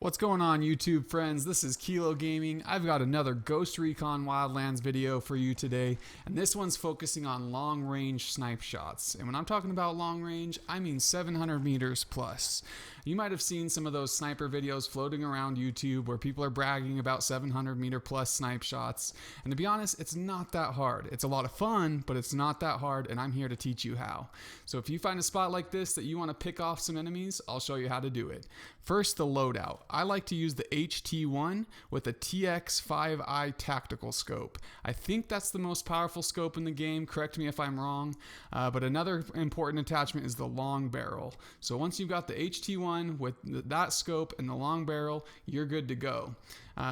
What's going on, YouTube friends? This is Kilo Gaming. I've got another Ghost Recon Wildlands video for you today, and this one's focusing on long-range snipe shots. And when I'm talking about long range, I mean 700 meters plus. You might have seen some of those sniper videos floating around YouTube where people are bragging about 700 meter plus snipe shots. And to be honest, it's not that hard. It's a lot of fun, but it's not that hard, and I'm here to teach you how. So if you find a spot like this that you want to pick off some enemies, I'll show you how to do it. First, the loadout. I like to use the HT1 with a TX5i tactical scope. I think that's the most powerful scope in the game. Correct me if I'm wrong. But another important attachment is the long barrel. So once you've got the HT1 with that scope and the long barrel, you're good to go.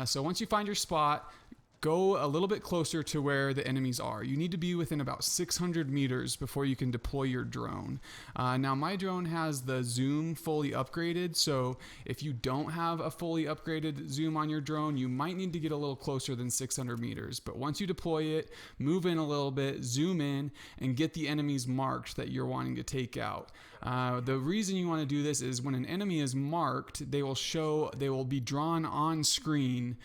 So once you find your spot, go a little bit closer to where the enemies are. You need to be within about 600 meters before you can deploy your drone. Now my drone has the zoom fully upgraded, so if you don't have a fully upgraded zoom on your drone, you might need to get a little closer than 600 meters. But once you deploy it, move in a little bit, zoom in, and get the enemies marked that you're wanting to take out. The reason you want to do this is when an enemy is marked, they will be drawn on screen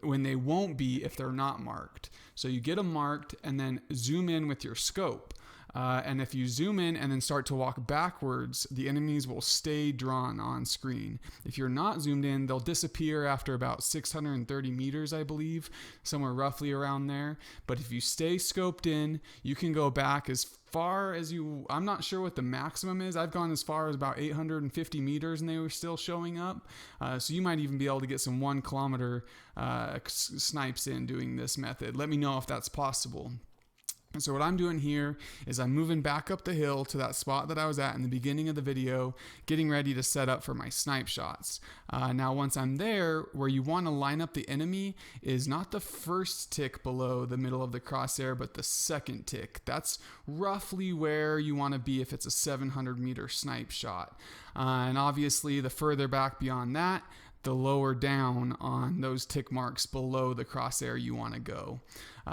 when they won't be if they're not marked. So you get them marked and then zoom in with your scope. And if you zoom in and then start to walk backwards, the enemies will stay drawn on screen. If you're not zoomed in, they'll disappear after about 630 meters, I believe, somewhere roughly around there. But if you stay scoped in, you can go back as far as I'm not sure what the maximum is. I've gone as far as about 850 meters and they were still showing up. So you might even be able to get some 1 kilometer snipes in doing this method. Let me know if that's possible. And so what I'm doing here is I'm moving back up the hill to that spot that I was at in the beginning of the video, getting ready to set up for my snipe shots. Now once I'm there, where you want to line up the enemy is not the first tick below the middle of the crosshair, but the second tick. That's roughly where you want to be if it's a 700 meter snipe shot. And obviously the further back beyond that, the lower down on those tick marks below the crosshair you want to go.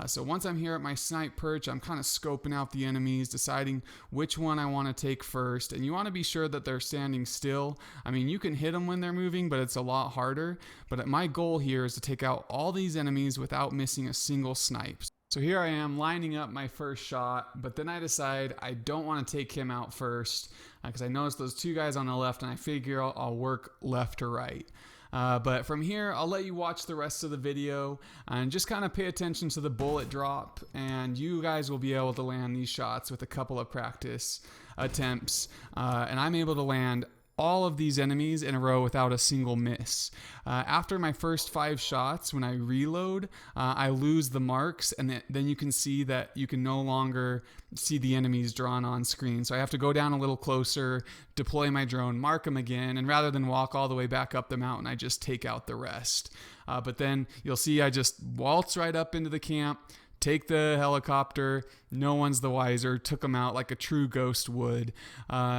So once I'm here at my snipe perch, I'm kind of scoping out the enemies, deciding which one I want to take first. And you want to be sure that they're standing still. I mean, you can hit them when they're moving, but it's a lot harder. But my goal here is to take out all these enemies without missing a single snipe. So here I am lining up my first shot, but then I decide I don't want to take him out first because I noticed those two guys on the left and I figure I'll work left to right. But from here, I'll let you watch the rest of the video and just kind of pay attention to the bullet drop, and you guys will be able to land these shots with a couple of practice attempts. And I'm able to land all of these enemies in a row without a single miss. After my first 5 shots, when I reload, I lose the marks, and then you can see that you can no longer see the enemies drawn on screen. So I have to go down a little closer, deploy my drone, mark them again, and rather than walk all the way back up the mountain, I just take out the rest. But then you'll see I just waltz right up into the camp, take the helicopter, no one's the wiser, took them out like a true ghost would.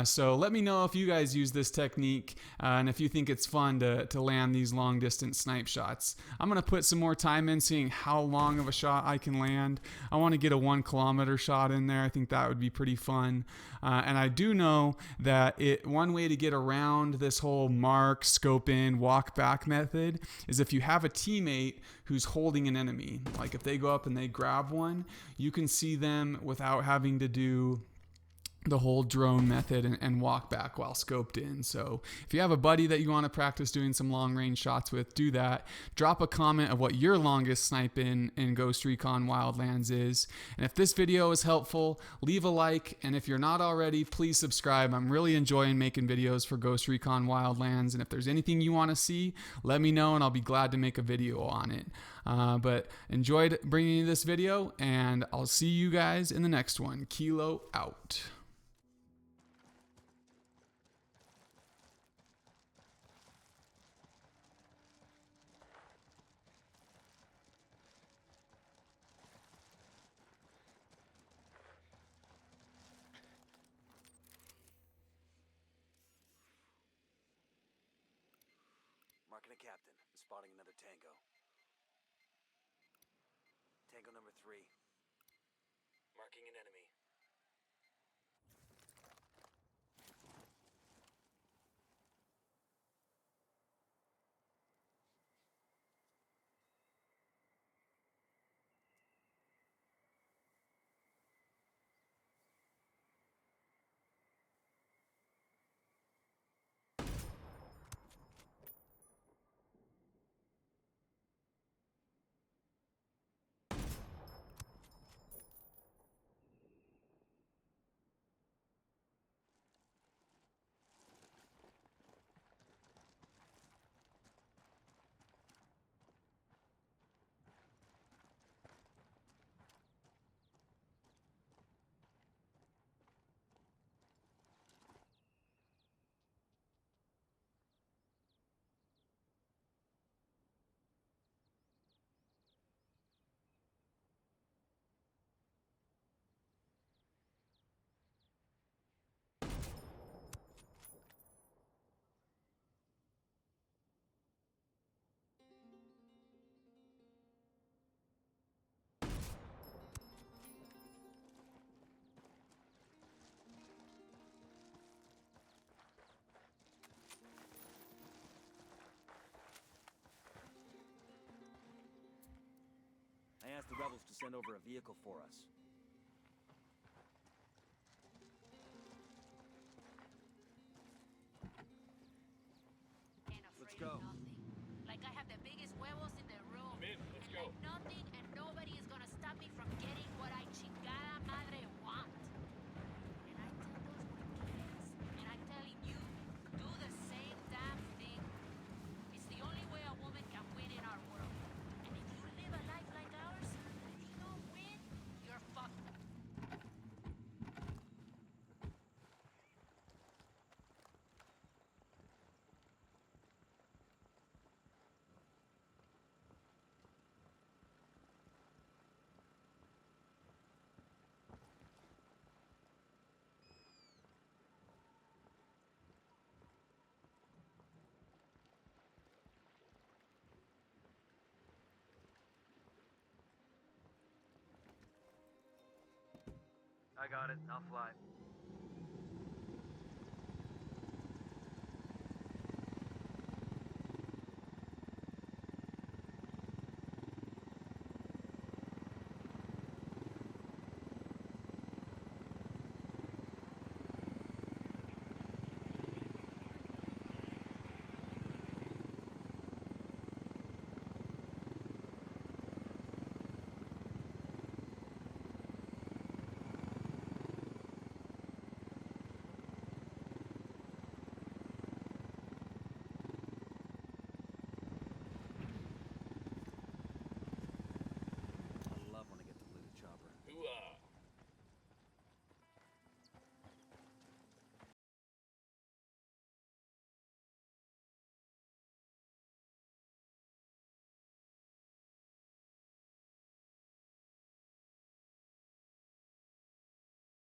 So let me know if you guys use this technique and if you think it's fun to land these long distance snipe shots. I'm going to put some more time in seeing how long of a shot I can land. I want to get a 1 kilometer shot in there. I think that would be pretty fun. And I do know that one way to get around this whole mark, scope in, walk back method is if you have a teammate who's holding an enemy. Like if they go up and they grab one, you can see them without having to do the whole drone method and walk back while scoped in. So if you have a buddy that you want to practice doing some long range shots with, do that. Drop a comment of what your longest snipe in Ghost Recon Wildlands is. And if this video is helpful, leave a like. And if you're not already, please subscribe. I'm really enjoying making videos for Ghost Recon Wildlands. And if there's anything you want to see, let me know and I'll be glad to make a video on it. But enjoyed bringing you this video, and I'll see you guys in the next one. Kilo out. Marking a captain. I'm spotting another tango. Tango number 3. Marking an enemy. the rebels to send over a vehicle for us. Ain't afraid Let's go. of nothing. Like I have the biggest huevos in the room. I'm in. Let's and go. like nothing and nobody is gonna stop me from getting what I chingada madre want. And I tell those kids, and I'm telling you, do the same damn thing. It's the only way a woman can win in our world. And if you live a life like ours, and you don't win, you're fucked. I got it. I'll fly.